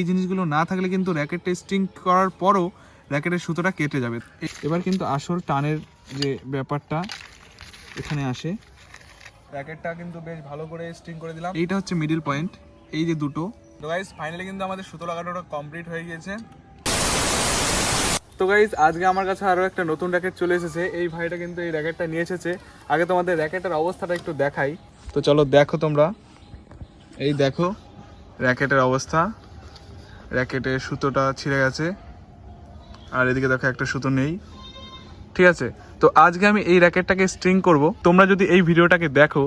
এই জিনিসগুলো না থাকলে কিন্তু র্যাকেট টেস্টিং করার পরও র্যাকেটের সুতোটা কেটে যাবে। এবার কিন্তু আসল টানের যে ব্যাপারটা এখানে আসে। র্যাকেটটা কিন্তু বেশ ভালো করে স্ট্রিং করে দিলাম। এইটা হচ্ছে মিডল পয়েন্ট, এই যে দুটো। তো গাইস ফাইনালি কিন্তু আমাদের সুতো লাগানোটা কমপ্লিট হয়ে গিয়েছে। তো গাইস আজকে আমার কাছে আরও একটা নতুন র্যাকেট চলে এসেছে। এই ভাইটা কিন্তু এই র্যাকেটটা নিয়ে এসেছে। আগে তোমাদের র্যাকেটের অবস্থাটা একটু দেখাই। তো চলো দেখো তোমরা, এই দেখো র্যাকেটের অবস্থা। র্যাকেটের সুতোটা ছিঁড়ে গেছে, আর এদিকে দেখো একটা সুতো নেই, ঠিক আছে। তো আজকে আমি এই র্যাকেটটাকে স্ট্রিং করব। তোমরা যদি এই ভিডিওটাকে দেখো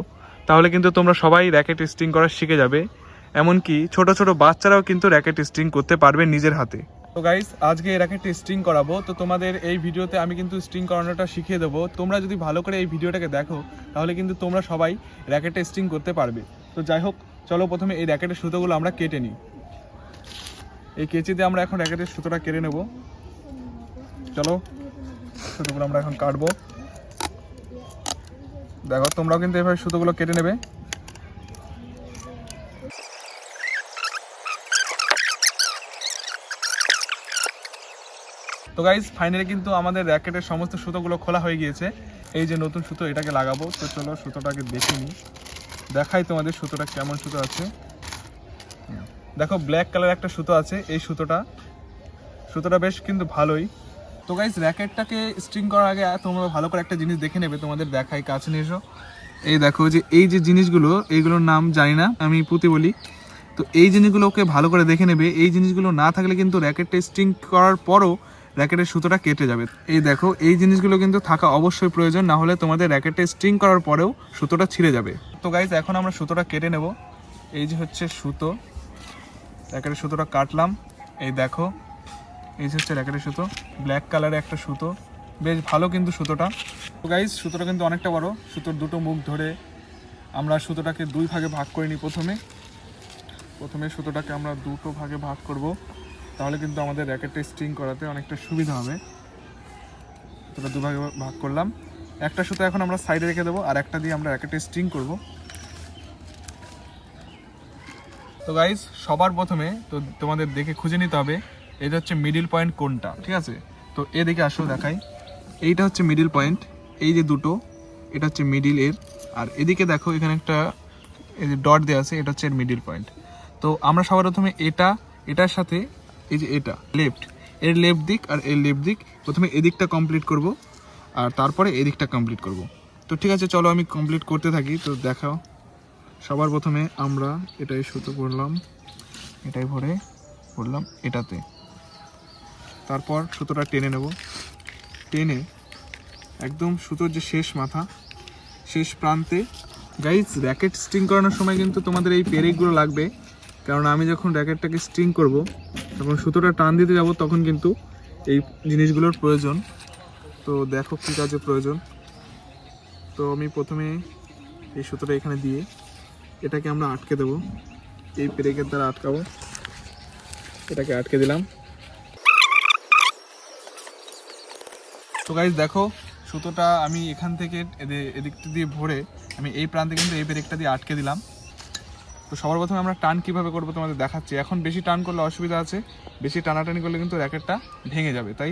তাহলে কিন্তু তোমরা সবাই র্যাকেট স্ট্রিং করা শিখে যাবে। এমনকি ছোট ছোট বাচ্চারাও কিন্তু র্যাকেট স্ট্রিং করতে পারবে নিজের হাতে। তো গাইস আজকে এই র্যাকেটটা স্ট্রিং করাবো। তো তোমাদের এই ভিডিওতে আমি কিন্তু স্ট্রিং করানোটা শিখিয়ে দেবো। তোমরা যদি ভালো করে এই ভিডিওটাকে দেখো তাহলে কিন্তু তোমরা সবাই র্যাকেটটা স্ট্রিং করতে পারবে। তো যাই হোক, চলো প্রথমে এই র্যাকেটের সুতোগুলো আমরা কেটে নিই। এই কেচিতে আমরা এখন র্যাকেটের সুতোটা কেটে নেব। চলো সুতোগুলো আমরা এখন কাটবো। দেখো তোমরাও কিন্তু এভাবে সুতোগুলো কেটে নেবে। তো গাইজ ফাইনালি কিন্তু আমাদের র্যাকেটের সমস্ত সুতোগুলো খোলা হয়ে গিয়েছে। এই যে নতুন সুতো, এটাকে লাগাবো। তো চলো সুতোটাকে দেখে নিই, দেখাই তোমাদের সুতোটা কেমন সুতো আছে। দেখো ব্ল্যাক কালার একটা সুতো আছে। এই সুতোটা বেশ কিন্তু ভালোই। তো গাইজ র্যাকেটটাকে স্ট্রিং করার আগে তোমরা ভালো করে একটা জিনিস দেখে নেবে। তোমাদের দেখাই, কাছে নিয়ে এসো। এই দেখো যে এই যে জিনিসগুলো, এইগুলোর নাম জানি না, আমি পুঁতি বলি। তো এই জিনিসগুলোকে ভালো করে দেখে নেবে। এই জিনিসগুলো না থাকলে কিন্তু র্যাকেট টেস্টিং করার পরও র্যাকেটের সুতোটা কেটে যাবে। এই দেখো এই জিনিসগুলো কিন্তু থাকা অবশ্যই প্রয়োজন, না হলে তোমাদের র্যাকেট টেস্টিং করার পরেও সুতোটা ছিঁড়ে যাবে। তো গাইজ এখন আমরা সুতোটা কেটে নেব। এই যে হচ্ছে সুতো, র্যাকেটের সুতোটা কাটলাম। এই দেখো এই যে হচ্ছে র্যাকেটের সুতো, ব্ল্যাক কালারের একটা সুতো, বেশ ভালো কিন্তু সুতোটা। তো গাইজ সুতোটা কিন্তু অনেকটা বড়। সুতোর দুটো মুখ ধরে আমরা সুতোটাকে দুই ভাগে ভাগ করে নিই। প্রথমে সুতোটাকে আমরা দুটো ভাগে ভাগ করব, তাহলে কিন্তু আমাদের র্যাকেটটা স্ট্রিং করাতে অনেকটা সুবিধা হবে। সুতোটা দুভাগে ভাগ করলাম। একটা সুতো এখন আমরা সাইডে রেখে দেবো, আর একটা দিয়ে আমরা র্যাকেটটা স্ট্রিং করব। তো গাইজ সবার প্রথমে তো তোমাদের দেখে খুঁজে নিতে হবে এটা হচ্ছে মিডিল পয়েন্ট কোনটা, ঠিক আছে। তো এদিকে আসো দেখাই। এইটা হচ্ছে মিডিল পয়েন্ট, এই যে দুটো, এটা হচ্ছে মিডিল এর। আর এদিকে দেখো এখানে একটা এই যে ডট দেওয়া আছে, এটা হচ্ছে এর মিডিল পয়েন্ট। তো আমরা সবার প্রথমে এটার সাথে এই যে এটা এর লেফট দিক আর এর লেফট দিক, প্রথমে এদিকটা কমপ্লিট করব আর তারপরে এদিকটা কমপ্লিট করব। তো ঠিক আছে চলো আমি কমপ্লিট করতে থাকি। তো দেখাও, সবার প্রথমে আমরা এটাই সুতো করলাম, এটাই ভরলাম এটাতে। তারপর সুতোটা টেনে নেব, টেনে একদম সুতোর যে শেষ মাথা, শেষ প্রান্তে। গাইজ র্যাকেট স্ট্রিং করানোর সময় কিন্তু তোমাদের এই পেরেকগুলো লাগবে, কারণ আমি যখন র্যাকেটটাকে স্ট্রিং করব তখন সুতোটা টান দিতে যাব, তখন কিন্তু এই জিনিসগুলোর প্রয়োজন। তো দেখো কী কাজে প্রয়োজন। তো আমি প্রথমে এই সুতোটা এখানে দিয়ে এটাকে আমরা আটকে দেবো, এই পেরেকের দ্বারা আটকাবো। এটাকে আটকে দিলাম। তো গাইজ দেখো সুতোটা আমি এখান থেকে এদিকটা দিয়ে ভরে আমি এই প্রান্তে কিন্তু এই পেরেকটা দিয়ে আটকে দিলাম। তো সবার প্রথমে আমরা টান কীভাবে করবো তোমাদের দেখাচ্ছি। এখন বেশি টান করলে অসুবিধা আছে, বেশি টানাটানি করলে কিন্তু র্যাকেটটা ভেঙে যাবে। তাই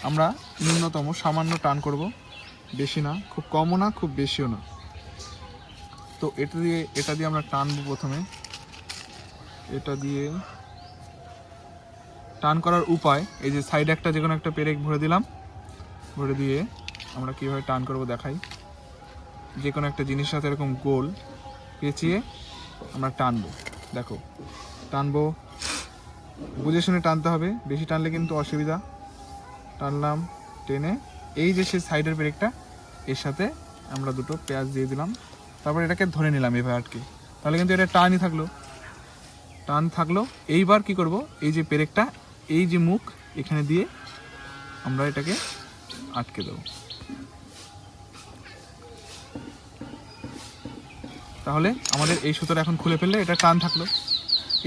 আমরা ন্যূনতম সামান্য টান করব, বেশি না, খুব কমও না খুব বেশিও না। তো এটা দিয়ে আমরা টানবো। প্রথমে এটা দিয়ে টান করার উপায়, এই যে সাইডে একটা যে কোনো একটা পেরেক ভরে দিলাম, ভরে দিয়ে আমরা কীভাবে টান করব দেখাই। যে কোনো একটা জিনিসের সাথে এরকম গোল পেঁচিয়ে আমরা টানবো। দেখো টানবো, বুঝে শুনে টানতে হবে, বেশি টানলে কিন্তু অসুবিধা। টানলাম, টেনে এই যে সেই সাইডের ব্রেকটা এর সাথে আমরা দুটো পেঁয়াজ দিয়ে দিলাম। তারপর এটাকে ধরে নিলাম এভাবে আটকে, তাহলে কিন্তু এটা টানই থাকলো। এইবার কি করব, এই যে পেরেকটা, এই যে মুখ এখানে দিয়ে আমরা এটাকে আটকে দেবো। তাহলে আমাদের এই সুতোটা এখন খুলে ফেললে এটা টান থাকলো।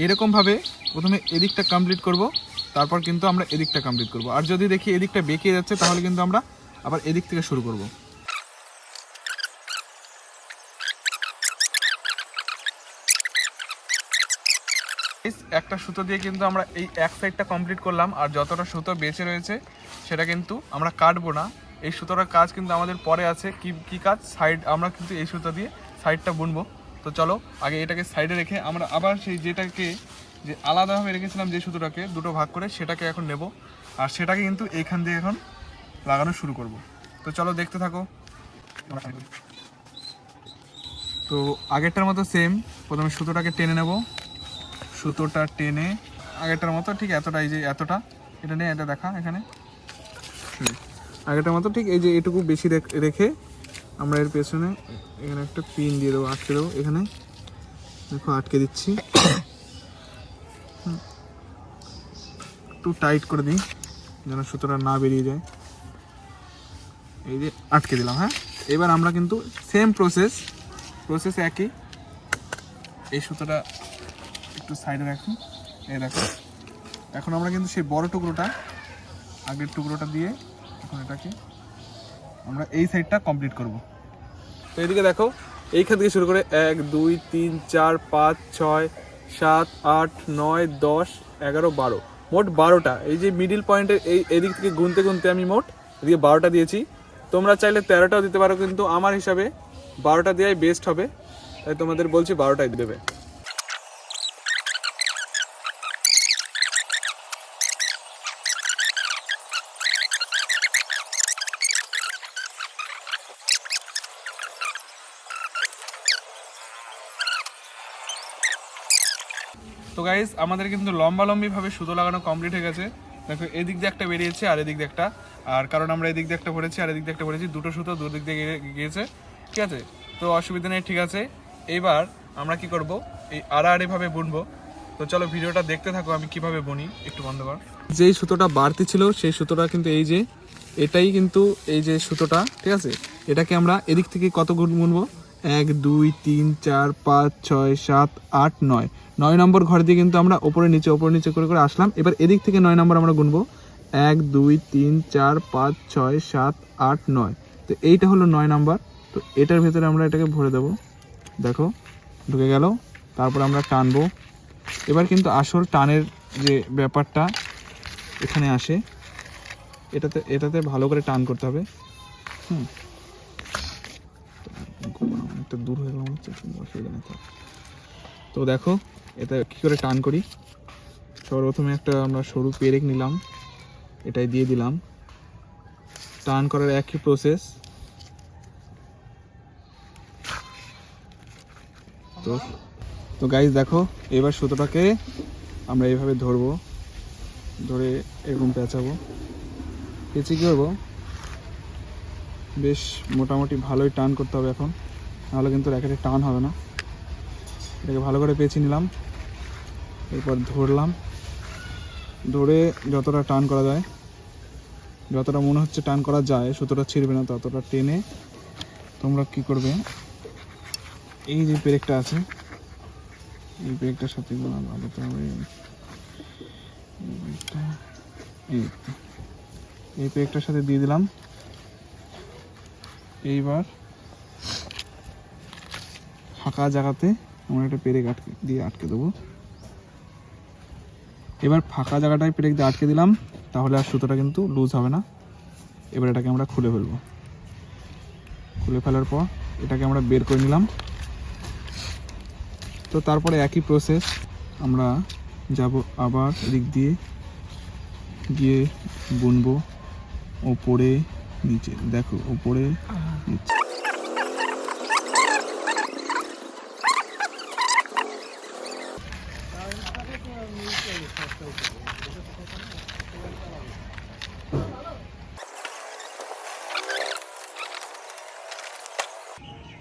এরকমভাবে প্রথমে এদিকটা কমপ্লিট করব, তারপর কিন্তু আমরা এদিকটা কমপ্লিট করব। আর যদি দেখি এদিকটা বেঁকে যাচ্ছে তাহলে কিন্তু আমরা আবার এদিক থেকে শুরু করব। একটা সুতো দিয়ে কিন্তু আমরা এই এক সাইডটা কমপ্লিট করলাম, আর যতটা সুতো বেঁচে রয়েছে সেটা কিন্তু আমরা কাটবো না। এই সুতোটার কাজ কিন্তু আমাদের পরে আছে। কি কাজ? সাইড, আমরা কিন্তু এই সুতো দিয়ে সাইডটা বুনবো। তো চলো আগে এটাকে সাইডে রেখে আমরা আবার সেই যেটাকে যে আলাদাভাবে রেখেছিলাম যে সুতোটাকে দুটো ভাগ করে, সেটাকে এখন নেব, আর সেটাকে কিন্তু এইখান দিয়ে এখন লাগানো শুরু করব। তো চলো দেখতে থাকো। তো আগেরটার মতো সেম, প্রথমে সুতোটাকে টেনে নেব। সুতোটা টেনে আগেরটার মতো ঠিক এতটা, এই যে এতটা, এটা নিয়ে এটা দেখা এখানে আগেরটার মতো ঠিক এই যে এটুকু বেশি রেখে আমরা এর পেছনে এখানে একটা পিন দিয়ে দেবো, আটকে দেবো। এখানে দেখো আটকে দিচ্ছি, একটু টাইট করে দিই যেন সুতোটা না বেরিয়ে যায়। এই যে আটকে দিলাম। হ্যাঁ, এবার আমরা কিন্তু সেম প্রসেস একই। এই সুতোটা একটু সাইডে রাখি। এই দেখো, এখন আমরা কিন্তু সেই বড় টুকরোটা, আগের টুকরোটা দিয়ে এখন এটাকে আমরা এই সাইডটা কমপ্লিট করব। তো এদিকে দেখো, এইখান থেকে শুরু করে 1 2 3 4 5 6 7 8 9 10 11 12, মোট 12টা। এই যে মিডিল পয়েন্টের এদিক থেকে গুনতে গুনতে আমি মোট এদিকে 12টা দিয়েছি। তোমরা চাইলে 13টাও দিতে পারো, কিন্তু আমার হিসাবে 12টা দেওয়াই বেস্ট হবে, তাই তোমাদের বলছি 12টাই দেবে। তো গাইজ আমাদের কিন্তু লম্বালম্বিভাবে সুতো লাগানো কমপ্লিট হয়ে গেছে। দেখো এদিক দিয়ে একটা বেরিয়েছে আর এদিক দিয়ে একটা, আর কারণ আমরা এদিক দিয়ে একটা ভরেছি আর এদিক দিয়ে একটা ভরেছি, দুটো সুতো দুদিক দিয়ে গিয়েছে। ঠিক আছে, তো অসুবিধা নেই, ঠিক আছে। এইবার আমরা কি করব, এই আড়াআড়িভাবে বুনবো। তো চলো ভিডিওটা দেখতে থাকো আমি কিভাবে বুনি। একটু বন্ধ কর। যেই সুতোটা বাড়তি ছিল সেই সুতোটা কিন্তু এই যে এটাই কিন্তু এই যে সুতোটা, ঠিক আছে, এটাকে আমরা এদিক থেকে কত গুণ বুনবো? 1 2 3 4 5 6 7 8 9, 9 নম্বর ঘর দিয়ে কিন্তু আমরা ওপরে নিচে করে করে আসলাম। এবার এদিক থেকে 9 নম্বর আমরা গুনবো, 1 2 3 4 5 6 7 8 9। তো এইটা হলো 9 নম্বর। তো এটার ভেতরে আমরা এটাকে ভরে দেবো। দেখো ঢুকে গেল। তারপর আমরা টানবো। এবার কিন্তু আসল টানের যে ব্যাপারটা এখানে আসে, এটাতে ভালো করে টান করতে হবে। অনেকটা দূর হয়ে গেল, অসুবিধা নেই। তো দেখো এটা কী করে টান করি। সর্বপ্রথমে একটা আমরা সরু পেরেক নিলাম, এটাই দিয়ে দিলাম। টান করার একই প্রসেস। তো গাইজ দেখো, এবার সুতোটাকে আমরা এইভাবে ধরবো, ধরে এরকম পেঁচাবো। পেঁচে কী করবো, বেশ মোটামুটি ভালোই টান করতে হবে এখন, নাহলে কিন্তু র্যাকেটে টান হবে না। এটাকে ভালো করে পেঁচে নিলাম, এরপর ধরলাম। ধরে যতটা টান করা যায়, যতটা মনে হচ্ছে টান করা যায়, সুতোটা ছিঁড়বে না, ততটা টেনে তোমরা কি করবে, এই যে পেরেকটা আছে এই পেরেকটার সাথে লাগাতে হবে। এই পেরেকটার সাথে দিয়ে দিলাম। এইবার ফাঁকা জায়গাতে আমরা একটা পেরেক আটকে দেবো। এবার ফাঁকা জায়গাটায় পেরেক দিয়ে আটকে দিলাম, তাহলে আর সুতোটা কিন্তু লুজ হবে না। এবার এটাকে আমরা খুলে ফেলবো। খুলে ফেলার পর এটাকে আমরা বের করে নিলাম। তো তারপরে একই প্রসেস আমরা যাব, আবার এদিক দিয়ে গিয়ে বুনবো ওপরে নিচে। দেখো ওপরে নিচে।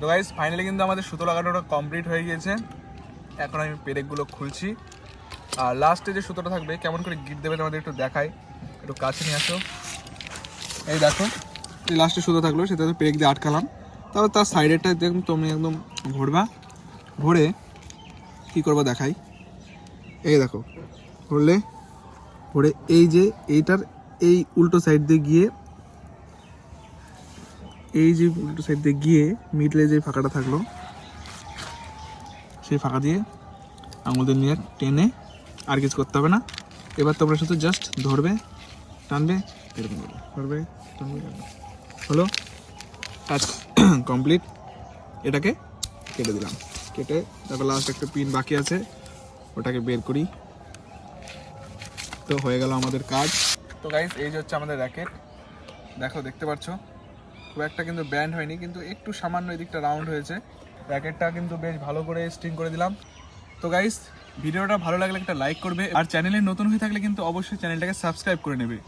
তো গাইস ফাইনালি কিন্তু আমাদের সুতো লাগানোটা কমপ্লিট হয়ে গিয়েছে। এখন আমি পেরেকগুলো খুলছি, আর লাস্টে যে সুতোটা থাকবে কেমন করে গিট দেবে আমাদের একটু দেখাই। একটু কাছে নিয়ে আসো। এই দেখো, এই লাস্টে সুতো থাকলো সেটাতে পেরেক দিয়ে আটকালাম। তারপর তার সাইডেরটা দেখুন তুমি একদম ভরবা। ভরে কী করবো দেখাই। এই দেখো ভরে এই যে এইটার এই উল্টো সাইড দিয়ে গিয়ে, এই যে উল্টো সাইড দিয়ে গিয়ে মিডলে যে ফাঁকাটা থাকলো সেই ফাঁকা দিয়ে আঙুল দিয়ে নিয়ে টেনে আর কিছু করতে হবে না। এবার তোমরা শুধু জাস্ট ধরবে, টানবে, এরকম করবে, ধরবে, টানবে, টানবে। হলো, কাজ কমপ্লিট। এটাকে কেটে দিলাম, কেটে তারপর লাস্ট একটা পিন বাকি আছে, ওটাকে বের করি। তো হয়ে গেল আমাদের কাজ। তো গাইস এই যে হচ্ছে আমাদের র্যাকেট, দেখো দেখতে পাচ্ছ খুব একটা কিন্তু ব্যান্ড হয়নি, কিন্তু একটু সামান্য এদিকটা রাউন্ড হয়েছে। র্যাকেটটা কিন্তু বেশ ভালো করে স্ট্রিং করে দিলাম। তো গাইস ভিডিওটা ভালো লাগলে একটা লাইক করবে, আর চ্যানেলে নতুন হয়ে থাকলে কিন্তু অবশ্যই চ্যানেলটাকে সাবস্ক্রাইব করে নেবে।